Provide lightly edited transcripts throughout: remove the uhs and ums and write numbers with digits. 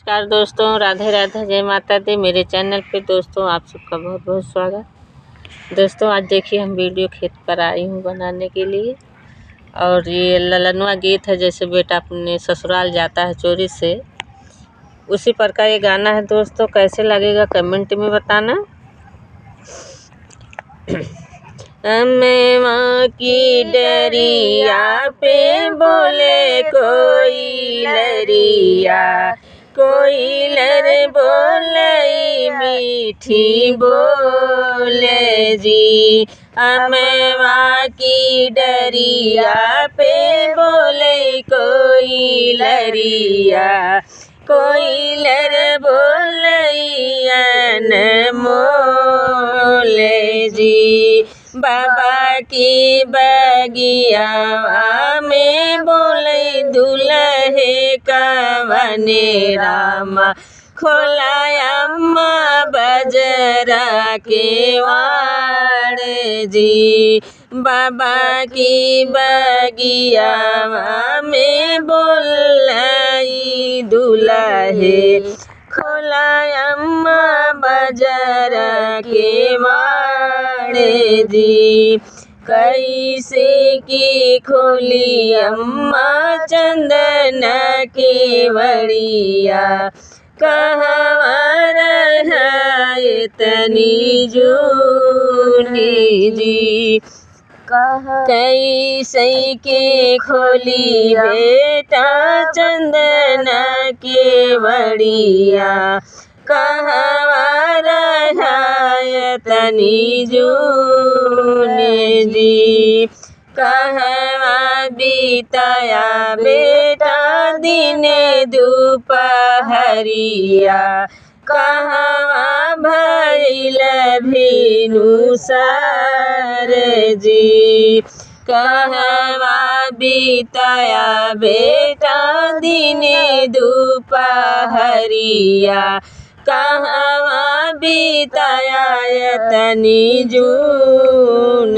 नमस्कार दोस्तों, राधे राधे, जय माता दी। मेरे चैनल पे दोस्तों आप सबका बहुत बहुत स्वागत। दोस्तों आज देखिए हम वीडियो खेत पर आई हूँ बनाने के लिए। और ये ललनवा गीत है, जैसे बेटा अपने ससुराल जाता है चोरी से, उसी पर का ये गाना है। दोस्तों कैसे लगेगा कमेंट में बताना। अम्मा की डरिया पे बोले कोई लरिया, कोई लर बोले मीठी बोले जी। अम्मा की डरिया पे बोले कोई लरिया, कोई लर बोले अनमोले जी। बाबा की बगिया में बोले दुल्हे कवने रामा, खोलाया अम्मा बजरा के वाड़ जी। बाबा की बगिया में बोलाई दुल्हे, खोलाया अम्मा बजरा के वाड़ जी। कैसे की खोली अम्मा चंदन के वड़िया, कहवा रहे तनी जूनी जी। कैसे के खोली बेटा चंदन के वड़िया, कहवा रहे तनी जूनी जी। कहवा बीताया बेटा दिन दोपहरिया, कहवा भइल भिनु सार जी। कहवा बीताया बेटा दिन दोपहरिया, कहवा बीताया तनी जून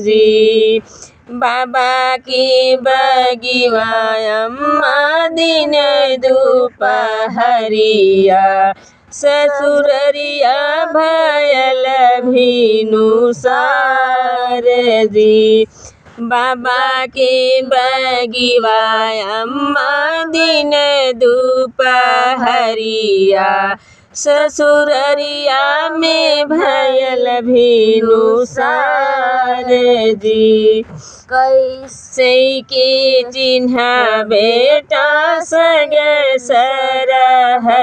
जी। बाबा की बगिया अम्मा दिन दोपहरिया, ससुररिया भयल भिनु सार जी। बाबा के बगिया अम्मा दिन दोपहरिया, ससुररिया में भयल भिनु सार जी। कैसे के चिन्हा बेटा सग सरहजिया,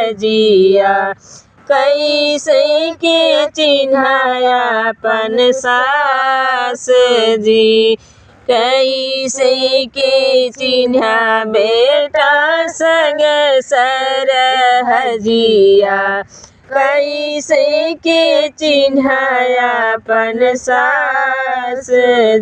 कैसे के चिन्हाया अपन सास जी। कैसे के चिन्हा बेटा सग सरहजिया, कैसे के चिन्हाया अपन सास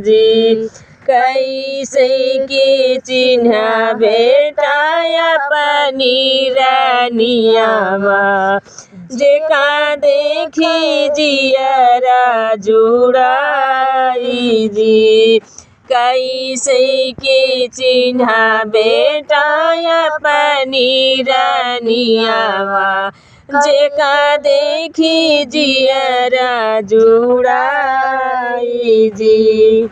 जी। कैसे के चिन्हा बेटा अपनी रानियावा, जेका देखी जियरा जुड़ाई जी। कैसे के चिन्हा बेटा अपनी रानियावा, जेका देखी जियरा जुड़ाई जी।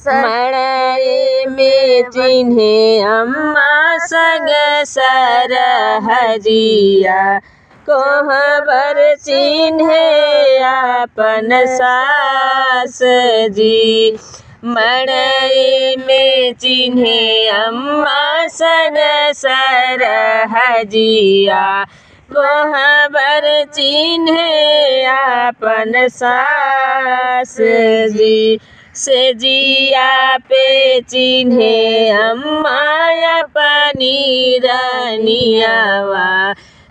मड़ाए में चिन्हे अम्मा सग सरहजिया, कोहबर चिन्हे अपन सास जी। मड़ाए में चिन्हे अम्मा सग सरहजिया, कोहबर चिन्हे अपन सास जी। से जिया पे चिन्हे अम्मा अपनी रानियावा,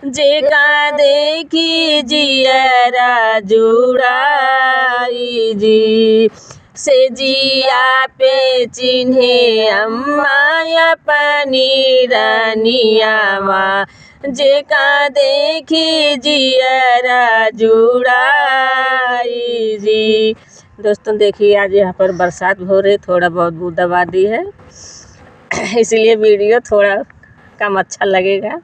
जेका देखी जियरा जुड़ाई जी। से जिया पे चिन्हे अम्मा अपनी रानियावा, जेका देखी जियरा जुड़ाई जी। दोस्तों देखिए आज यहाँ पर बरसात हो रही, थोड़ा बहुत बूंदाबांदी है, इसलिए वीडियो थोड़ा कम अच्छा लगेगा।